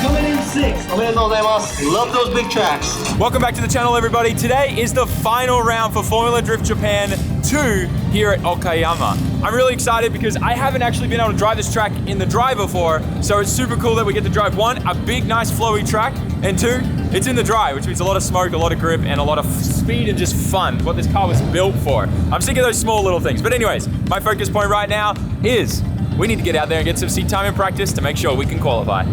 Coming in 6th. Love those big tracks. Welcome back to the channel, everybody. Today is the final round for Formula Drift Japan 2 here at Okayama. I'm really excited because I haven't actually been able to drive this track in the dry before, so it's super cool that we get to drive one, a big, nice, flowy track, and two, it's in the dry, which means a lot of smoke, a lot of grip, and a lot of speed and just fun, what this car was built for. I'm sick of those small little things. But anyways, my focus point right now is we need to get out there and get some seat time in practice to make sure we can qualify.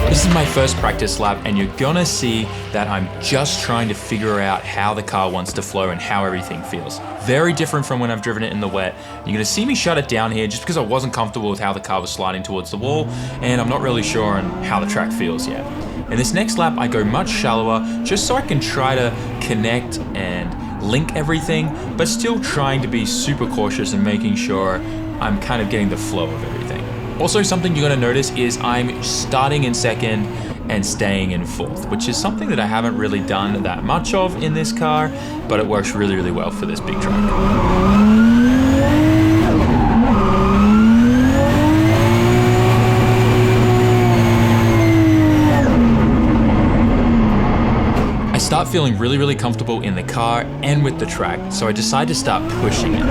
This is my first practice lap, and you're gonna see that I'm just trying to figure out how the car wants to flow and how everything feels. Very different from when I've driven it in the wet. You're gonna see me shut it down here just because I wasn't comfortable with how the car was sliding towards the wall, and I'm not really sure on how the track feels yet. In this next lap, I go much shallower just so I can try to connect and link everything, but still trying to be super cautious and making sure I'm kind of getting the flow of everything. Also, something you're gonna notice is I'm starting in second and staying in fourth, which is something that I haven't really done that much of in this car, but it works really, really well for this big track. I start feeling really, really comfortable in the car and with the track, so I decide to start pushing it.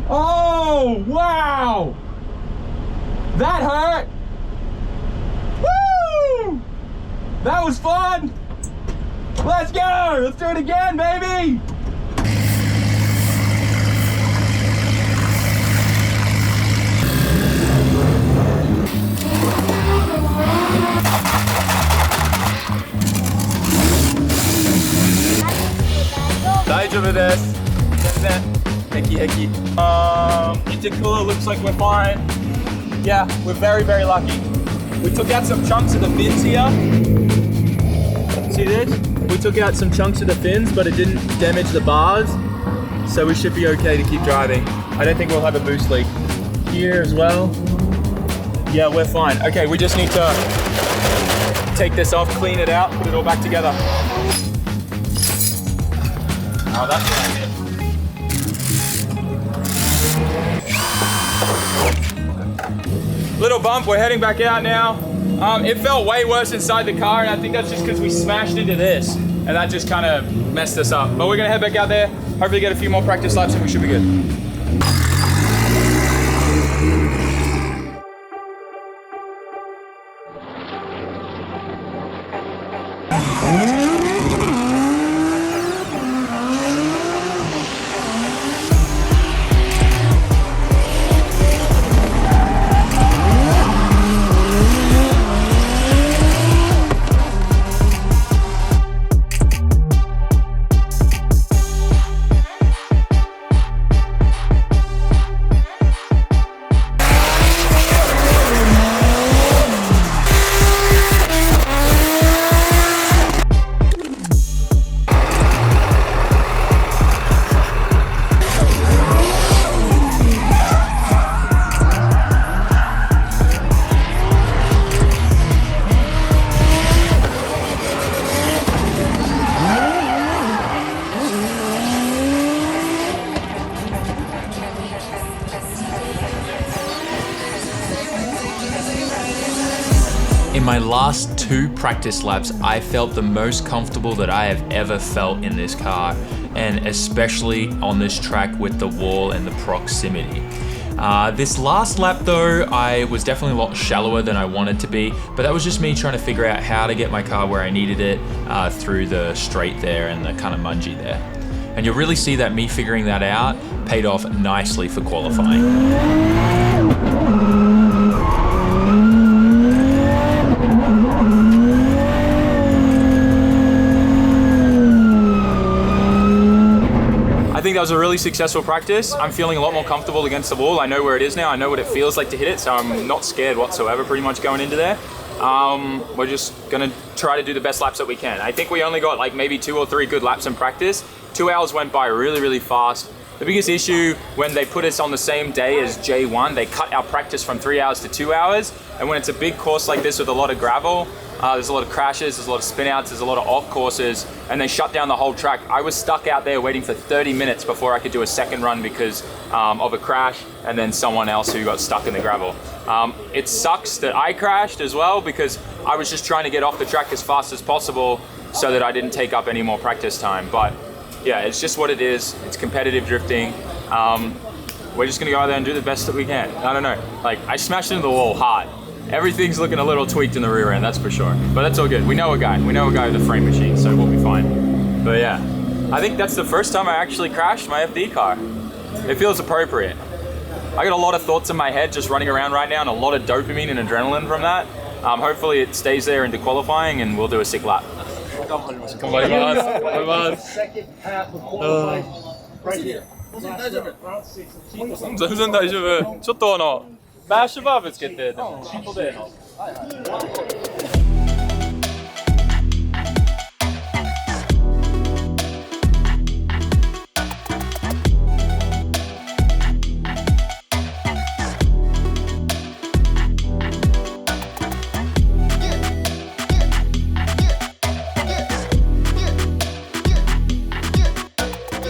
Oh, wow! That hurt! Woo! That was fun! Let's go! Let's do it again, baby! Heki. Intercooler looks like we're fine. Yeah, we're very, very lucky. We took out some chunks of the fins here. See this? We took out some chunks of the fins, but it didn't damage the bars. So we should be okay to keep driving. I don't think we'll have a boost leak. Here as well. Yeah, we're fine. Okay, we just need to take this off, clean it out, put it all back together. Oh, that's what I did. Little bump, we're heading back out now. It felt way worse inside the car, and I think that's just because we smashed into this, and that just kind of messed us up. But we're gonna head back out there, hopefully get a few more practice laps, and we should be good. In my last 2 practice laps, I felt the most comfortable that I have ever felt in this car, and especially on this track with the wall and the proximity. This last lap though, I was definitely a lot shallower than I wanted to be, but that was just me trying to figure out how to get my car where I needed it through the straight there and the kind of mungie there. And you'll really see that me figuring that out paid off nicely for qualifying. I think that was a really successful practice. I'm feeling a lot more comfortable against the wall. I know where it is now. I know what it feels like to hit it, so I'm not scared whatsoever pretty much going into there. We're just gonna try to do the best laps that we can. I think we only got like maybe 2 or 3 good laps in practice. 2 hours went by really, really fast. The biggest issue when they put us on the same day as J1, they cut our practice from 3 hours to 2 hours. And when it's a big course like this with a lot of gravel, there's a lot of crashes, there's a lot of spin outs, there's a lot of off courses, and they shut down the whole track. I was stuck out there waiting for 30 minutes before I could do a second run because of a crash and then someone else who got stuck in the gravel. It sucks that I crashed as well because I was just trying to get off the track as fast as possible so that I didn't take up any more practice time. But yeah, it's just what it is. It's competitive drifting. We're just gonna go out there and do the best that we can. I don't know, like I smashed into the wall hard. Everything's looking a little tweaked in the rear end, that's for sure. But that's all good. We know a guy with a frame machine, so we'll be fine. But yeah, I think that's the first time I actually crashed my FD car. It feels appropriate. I got a lot of thoughts in my head just running around right now and a lot of dopamine and adrenaline from that. Hopefully it stays there into qualifying and we'll do a sick lap. Second half of qualifying right here. 全然大丈夫。ちょっとマッシュバーぶつけて、でも外での。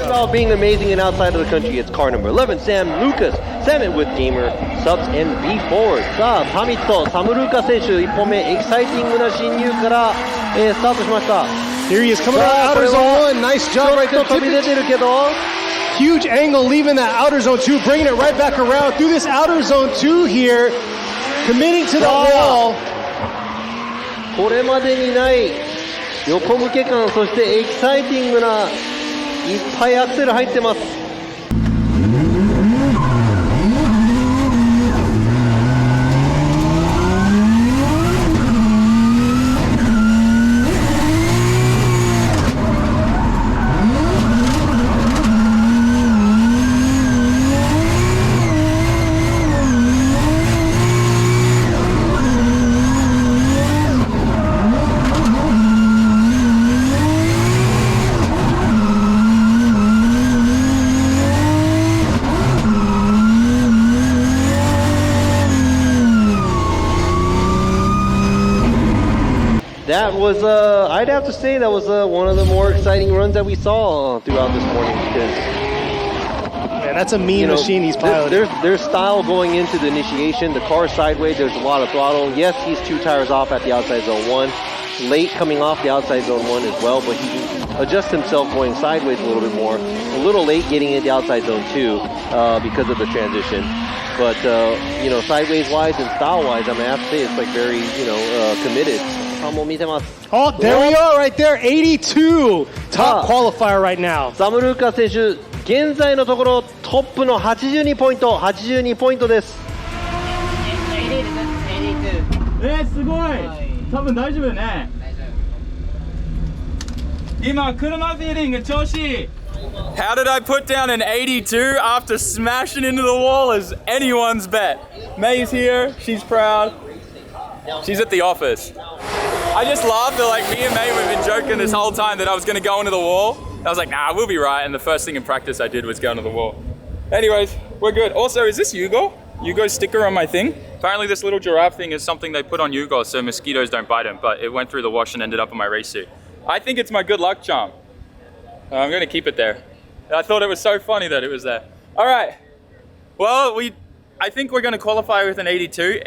About being amazing and outside of the country, it's car number 11, Sam Lucas, SAMMIT with Gamer, Subs and B forward. さあ、サミット、サム・ルーカ選手、1本目、エキサイティングな進入から、スタートしました。Here he is coming out of outer zone 1. Nice job right there. 飛び出てるけど、Huge angle leaving that outer zone 2, bringing it right back around through this outer zone 2 here, committing to the wall. これまでにない横向け感、そしてエキサイティングな、いっぱいアクセル入ってます。That was, I'd have to say that was one of the more exciting runs that we saw throughout this morning because, man, that's a mean machine he's piloting. There's style going into the initiation. The car sideways, there's a lot of throttle. Yes, he's 2 tires off at the outside zone 1. Late coming off the outside zone 1 as well, but he can adjust himself going sideways a little bit more. A little late getting into the outside zone 2 because of the transition. But, sideways wise and style wise, I mean, I have to say it's like very, committed. Oh, there we are right there, 82. Top qualifier right now. サム・ルーカ選手、現在のところトップの82ポイント、82ポイントです。すごい。多分大丈夫ね。今車フィーリング調子いい。How did I put down an 82 after smashing into the wall is anyone's bet. May's here, she's proud. She's at the office. I just laughed that like me and May we've been joking this whole time that I was going to go into the wall. I was like, nah, we'll be right. And the first thing in practice I did was go into the wall. Anyways, we're good. Also, is this Yugo? Yugo's sticker on my thing? Apparently this little giraffe thing is something they put on Yugo so mosquitoes don't bite him, but it went through the wash and ended up in my race suit. I think it's my good luck charm. I'm going to keep it there. I thought it was so funny that it was there. All right. Well, I think we're going to qualify with an 82.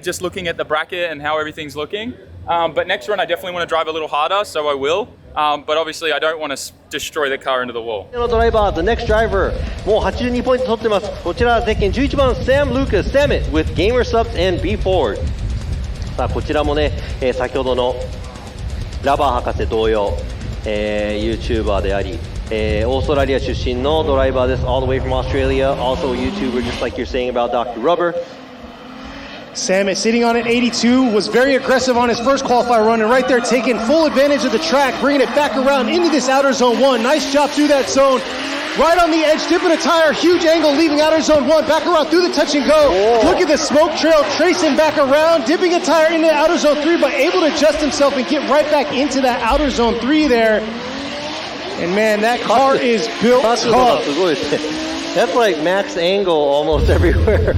Just looking at the bracket and how everything's looking. But next run, I definitely want to drive a little harder, so I will. but obviously I don't want to destroy the car into the wall. のドライバー、the next driver、もう82ポイント取ってます。こちらゼッケン11番 Sam Lucas SAMMIT with Gamer Subs and B Ford。さあこちらもね、先ほどのラバー博士同様、YouTuber であり、オーストラリア出身のドライバーです。All the way from Australia, also a YouTuber just like you're saying about Dr. Rubber. SAMMIT sitting on an 82, was very aggressive on his first qualifier run, and right there taking full advantage of the track, bringing it back around into this outer zone 1. Nice job through that zone. Right on the edge, dipping a tire, huge angle, leaving outer zone 1, back around through the touch and go. Oh. Look at the smoke trail, tracing back around, dipping a tire into outer zone 3, but able to adjust himself and get right back into that outer zone 3 there. And man, that car is built tough. That's like max angle almost everywhere.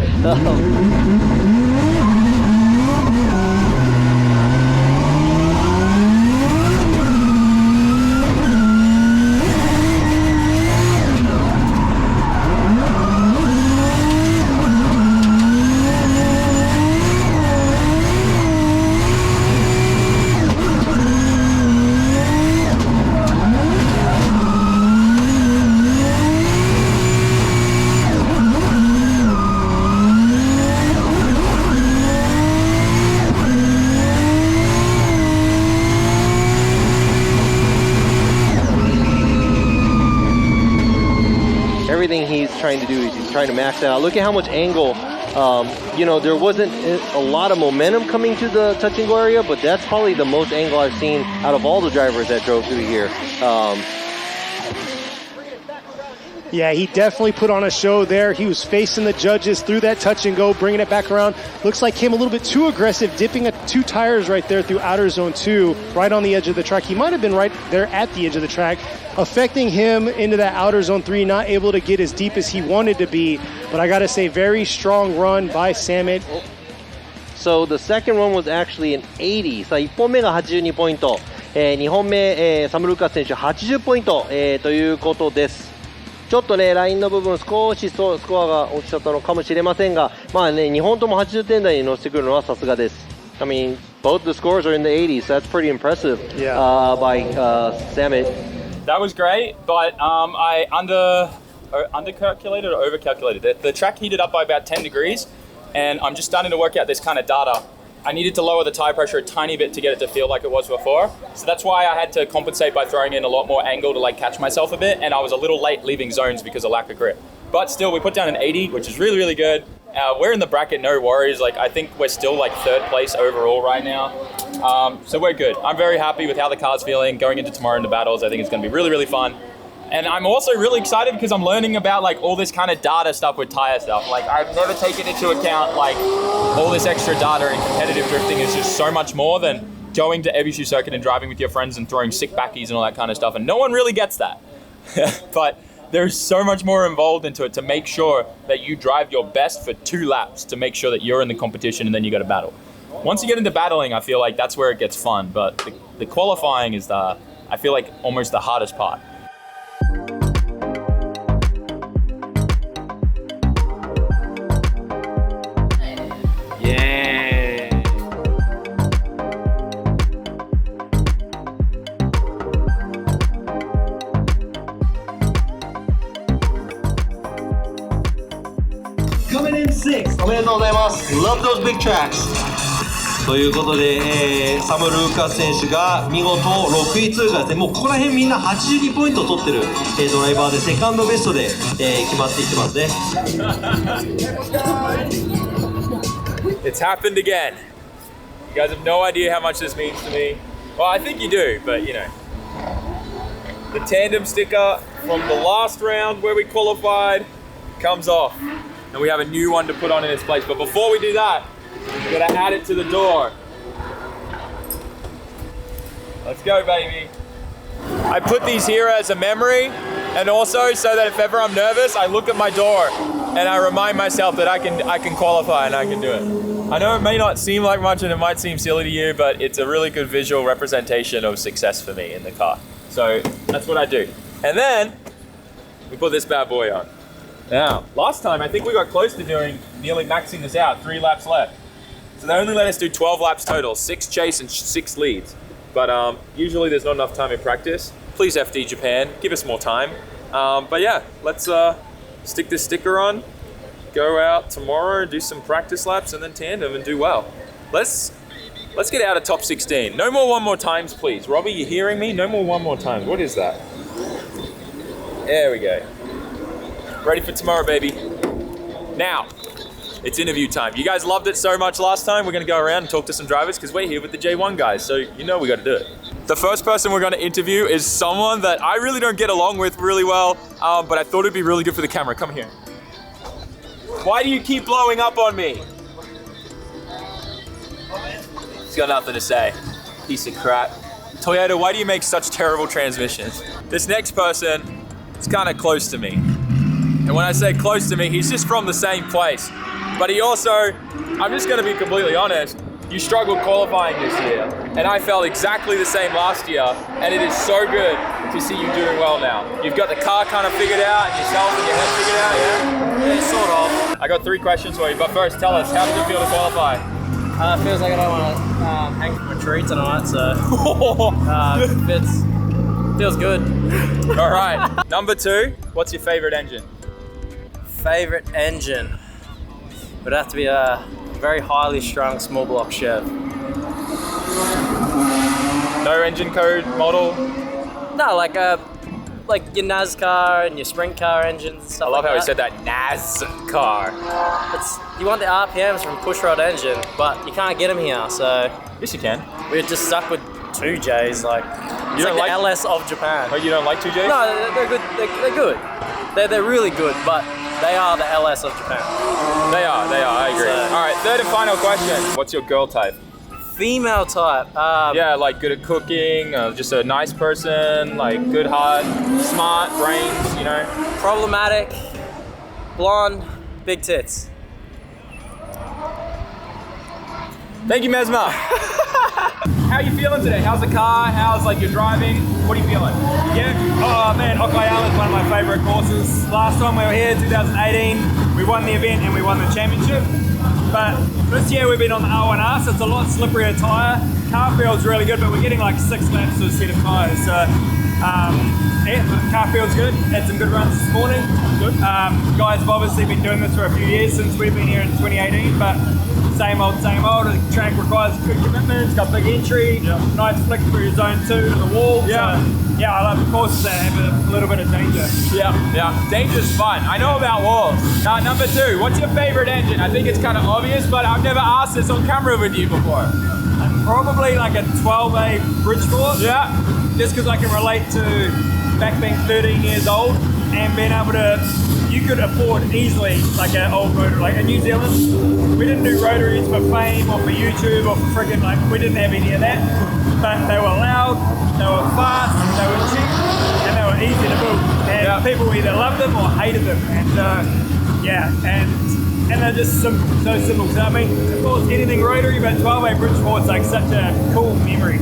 Everything he's trying to do is he's trying to max that out. Look at how much angle. There wasn't a lot of momentum coming to the touch and go area, but that's probably the most angle I've seen out of all the drivers that drove through here. Yeah, he definitely put on a show there. He was facing the judges through that touch and go, bringing it back around. Looks like came a little bit too aggressive, dipping 2 tires right there through outer zone 2, right on the edge of the track. He might have been right there at the edge of the track, affecting him into that outer zone 3, not able to get as deep as he wanted to be. But I got to say, very strong run by SAMMIT. So the second one was actually an 80. さあ1本目が82ポイント、2本目、サム・ルーカス選手80ポイント、ということです。ちょっとね、ラインの部分少しスコアが落ちちゃったのかもしれませんが、まあね、2本とも80点台に乗せてくるのはさすがです。I mean, both the scores are in the 80s, so that's pretty impressive by SAMMIT. That was great, but I undercalculated or overcalculated. The track heated up by about 10 degrees, and I'm just starting to work out this kind of data. I needed to lower the tire pressure a tiny bit to get it to feel like it was before. So that's why I had to compensate by throwing in a lot more angle to like catch myself a bit, and I was a little late leaving zones because of lack of grip. But still, we put down an 80, which is really, really good. We're in the bracket, no worries. Like, I think we're still like 3rd place overall right now. So we're good. I'm very happy with how the car's feeling going into tomorrow into battles. I think it's going to be really, really fun. And I'm also really excited because I'm learning about like all this kind of data stuff with tire stuff. Like, I've never taken into account like all this extra data, and competitive drifting is just so much more than going to Ebishu circuit and driving with your friends and throwing sick backies and all that kind of stuff. And no one really gets that. But there's so much more involved into it to make sure that you drive your best for 2 laps to make sure that you're in the competition and then you go to battle. Once you get into battling, I feel like that's where it gets fun. But the qualifying is I feel like almost the hardest part. Coming in 6th. おめでとうございます。Love those big tracks. ということで、サム・ルーカス選手が見事6位通過ですね。もうここら辺みんな82ポイント取ってる、ドライバーでセカンドベストで、決まっていってますね。It's happened again. You guys have no idea how much this means to me. Well, I think you do, but you know. The tandem sticker from the last round where we qualified comes off. And we have a new one to put on in its place. But before we do that, we're gonna add it to the door. Let's go, baby. I put these here as a memory, and also so that if ever I'm nervous, I look at my door and I remind myself that I can qualify and I can do it. I know it may not seem like much and it might seem silly to you, but it's a really good visual representation of success for me in the car. So that's what I do. And then we put this bad boy on. Now, last time I think we got close to nearly maxing this out, 3 laps left. So they only let us do 12 laps total, 6 chase and 6 leads. but usually there's not enough time in practice. Please FD Japan, give us more time. But yeah, let's stick this sticker on, go out tomorrow, do some practice laps, and then tandem and do well. Let's get out of top 16. No more one more times, please. Robbie, you hearing me? No more one more times. What is that? There we go. Ready for tomorrow, baby. Now, it's interview time. You guys loved it so much last time. We're gonna go around and talk to some drivers because we're here with the J1 guys, so you know we gotta do it. The first person we're gonna interview is someone that I really don't get along with really well, but I thought it'd be really good for the camera. Come here. Why do you keep blowing up on me? He's got nothing to say. Piece of crap. Toyota, why do you make such terrible transmissions? This next person is kind of close to me. And when I say close to me, he's just from the same place. But he also, I'm just gonna be completely honest, you struggled qualifying this year. And I felt exactly the same last year. And it is so good to see you doing well now. You've got the car kind of figured out, and yourself and your head figured out, yeah? Yeah, sort of. I got 3 questions for you, but first tell us, how does it feel to qualify? Feels like I don't want to hang from a tree tonight, so feels good. All right, number 2, what's your favorite engine? Favorite engine would have to be a very highly strung small block Chev. No engine code, model? No, like your NASCAR and your sprint car engines and stuff. I love like how he that. said that, NASCAR. You want the RPMs from pushrod engine, but you can't get them here, so Yes, you can. we're just stuck with 2Js. Like it's don't like the like- LS of Japan. Oh, you don't like 2Js? No, they're good. They're good. They're really good, but they are the LS of Japan. They are, I agree. So- All right, third and final question. What's your girl type? Female type. Yeah, like good at cooking, just a nice person, like good heart, smart, brains, you know? Problematic, blonde, big tits. Thank you, Mesma. How are you feeling today? How's the car? How's like your driving? What are you feeling? Yeah, oh man, Okayama is one of my favourite courses. Last time we were here, 2018, we won the event and we won the championship. But this year we've been on the R1R, so it's a lot slipperier tyre. Car feels really good, but we're getting like 6 laps to a set of tyres. So yeah, the car feels good. Had some good runs this morning. Good. Guys have obviously been doing this for a few years since we've been here in 2018, but same old, same old. The track requires good commitment. It's got big entry, nice flick through zone 2 to the wall. Yeah. So, yeah, I love the courses that have a little bit of danger. Yeah. Danger's fun. I know about walls. Number 2, what's your favorite engine? I think it's kind of obvious, but I've never asked this on camera with you before. Probably like a 12A Bridgeport. Yeah. Just because I can relate to back being 13 years old and being able to, you could afford easily like an old rotary. Like in New Zealand, we didn't do rotaries for fame or for YouTube or for friggin' like, we didn't have any of that. But they were loud, they were fast, they were cheap, and they were easy to build. And people either loved them or hated them. And they're just so simple. So I mean, of course, anything rotary, but 12A Bridgeport's like such a cool memory.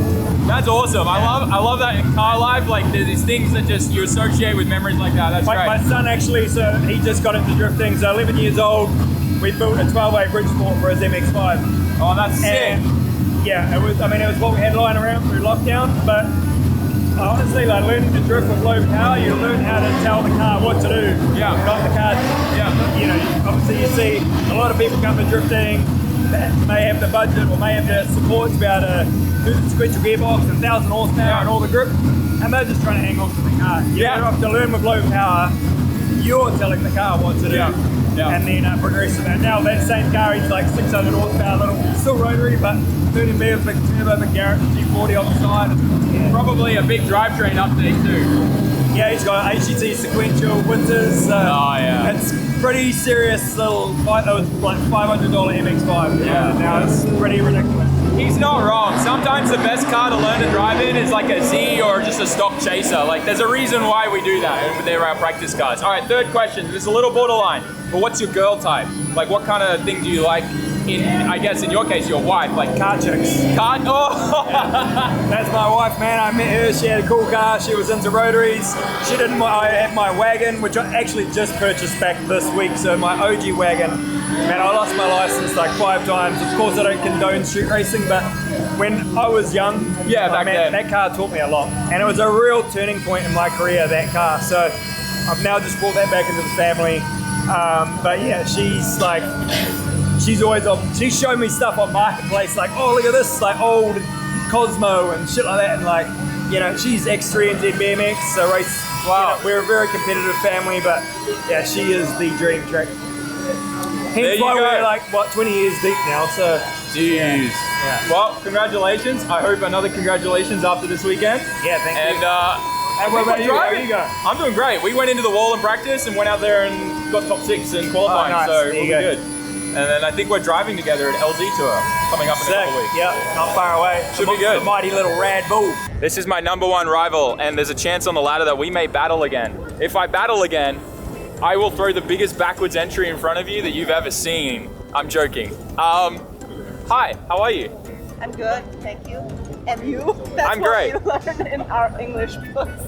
That's awesome. I love that in car life. Like there's these things that just you associate with memories like that. That's great. My son actually, so he just got into drifting. So 11 years old, we built a 12A Bridgeport for his MX-5. Oh, that's sick. And yeah, it was what we had lying around through lockdown. But honestly, like learning to drift with low power, you learn how to tell the car what to do. Yeah. Not the car. Yeah. You know, obviously you see a lot of people come to drifting that may have the budget or may have the support to be able to do the sequential gearbox and 1,000 horsepower and all the grip, and they're just trying to hang on to the car. You have to learn with low power. You're telling the car what to do, and then progress with that. Now that same car is like 600 horsepower, little, still rotary, but 30 beers, big turbo, big Garrett G40 on the side. Probably a big drivetrain update too. Yeah, he's got HGT sequential winters. It's pretty serious little fight. That was like $500 MX-5. Yeah. Now it's pretty ridiculous. He's not wrong. Sometimes the best car to learn to drive in is like a Z or just a stock chaser. Like there's a reason why we do that, and they're our practice cars. All right, third question. This is a little borderline, but what's your girl type? Like what kind of thing do you like? I guess in your case, your wife, like Car chicks. car. Oh, That's my wife, man. I met her. She had a cool car. She was into rotaries. She didn't. I had my wagon, which I actually just purchased back this week. So my OG wagon. Man, I lost my license like 5 times. Of course, I don't condone street racing, but when I was young, Back then. that car taught me a lot. And it was a real turning point in my career, that car. So I've now just brought that back into the family. But yeah, she's showed me stuff on Marketplace, like, oh, look at this, like old Cosmo and shit like that. And like, you know, she's X3 and Z BMX, so race. Wow. You know, we're a very competitive family, but yeah, she is the dream track. Hence why we're like, 20 years deep now, so. Jeez. Yeah. Well, congratulations. I hope another congratulations after this weekend. Yeah, thank you. And what about you? How are you going? I'm doing great. We went into the wall in practice and went out there and got top 6 in qualifying, nice. so There we'll you be go. good. And then I think we're driving together at LZ Tour coming up in a couple of weeks. Yeah, not far away. Should be good. The mighty little Rad Bull. This is my #1 rival, and there's a chance on the ladder that we may battle again. If I battle again, I will throw the biggest backwards entry in front of you that you've ever seen. I'm joking. Hi, how are you? I'm good, thank you. And you? That's I'm great. what we learned in our English books.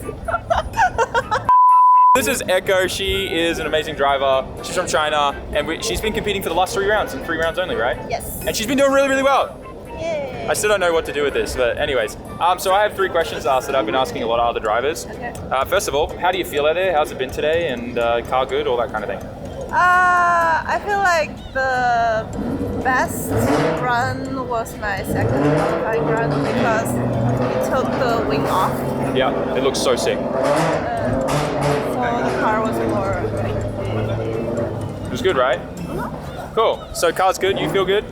This is Echo. She is an amazing driver. She's from China, and she's been competing for the last 3 rounds, and 3 rounds only, right? Yes. And she's been doing really, really well. Yay. I still don't know what to do with this, but anyways. So I have 3 questions to ask that I've been asking a lot of other drivers. Okay. First of all, how do you feel out there? How's it been today? And car good, all that kind of thing. I feel like the best run was my second qualifying run because it took the wing off. Yeah, it looks so sick. So the car was more It was good, right? Cool. So car's good, you feel good?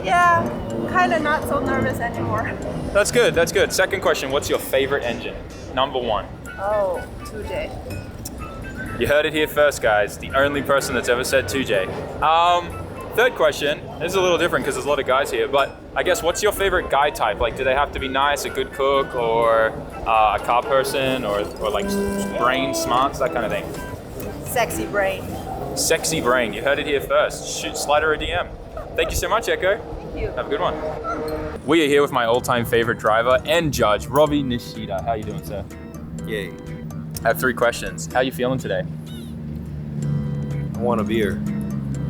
yeah, kind of not so nervous anymore. That's good, that's good. Second question, what's your favorite engine? #1. Oh, 2J. You heard it here first, guys. The only person that's ever said 2J. Third question, this is a little different because there's a lot of guys here, but I guess what's your favorite guy type? Like, do they have to be nice, a good cook, or a car person, or like brain smarts, that kind of thing? Sexy brain. Sexy brain, you heard it here first. Shoot, slide her a DM. Thank you so much, Echo. Thank you. Have a good one. We are here with my all-time favorite driver and judge, Robbie Nishida. How you doing, sir? Yay. I have 3 questions. How you feeling today? I want a beer.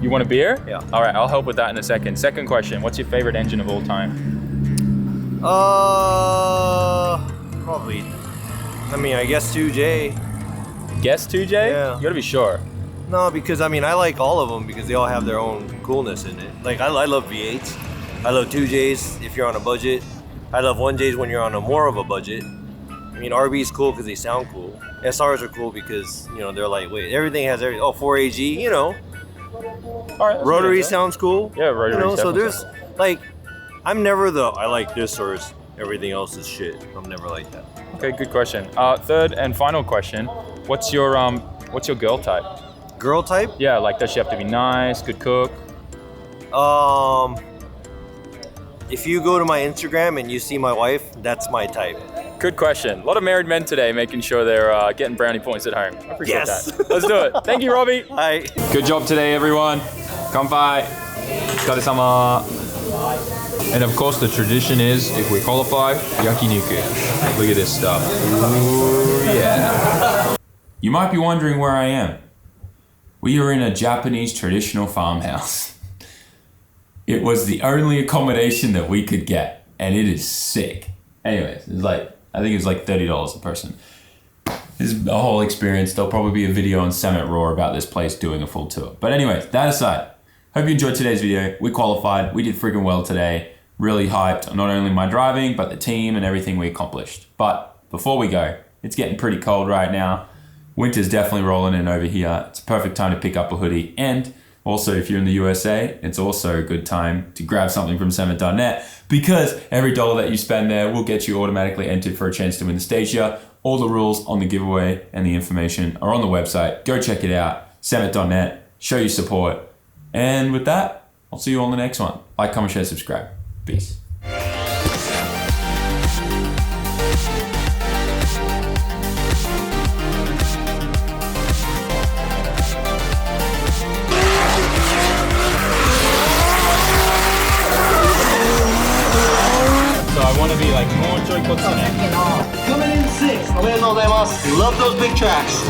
You want a beer? Yeah. All right, I'll help with that in a second. Second question, what's your favorite engine of all time? Probably. I mean, I guess 2J. Guess 2J? Yeah. You gotta be sure. No, because I mean, I like all of them because they all have their own coolness in it. Like, I love V8s. I love 2Js if you're on a budget. I love 1Js when you're on a more of a budget. I mean, RB's cool because they sound cool. SRs are cool because, you know, they're lightweight. Everything has 4AG, you know. All right. Rotary sounds cool. Yeah, rotary. You know, so definitely there's, like, I'm never I like this or everything else is shit. I'm never like that. Okay, good question. Third and final question, what's your girl type? Girl type? Yeah, like does she have to be nice, good cook? If you go to my Instagram and you see my wife, that's my type. Good question. A lot of married men today making sure they're getting brownie points at home. I appreciate that. Let's do it. Thank you, Robbie. Hi. Good job today, everyone. Kanpai. Otsukare-sama. And of course, the tradition is, if we qualify, yakiniku. Look at this stuff. Ooh, yeah. You might be wondering where I am. We are in a Japanese traditional farmhouse. It was the only accommodation that we could get, and it is sick. Anyways, I think it was like $30 a person. This is a whole experience. There'll probably be a video on SAMMIT Raw about this place doing a full tour. But anyways, that aside, hope you enjoyed today's video. We qualified. We did freaking well today. Really hyped on not only my driving, but the team and everything we accomplished. But before we go, it's getting pretty cold right now. Winter's definitely rolling in over here. It's a perfect time to pick up a hoodie. And also, if you're in the USA, it's also a good time to grab something from SAMMIT.net because every $1 that you spend there will get you automatically entered for a chance to win the stage here. All the rules on the giveaway and the information are on the website. Go check it out, SAMMIT.net. Show your support. And with that, I'll see you on the next one. Like, comment, share, subscribe. Peace. I want to be like more joyful. Coming in 6th. おめでとうございます. Love those big tracks.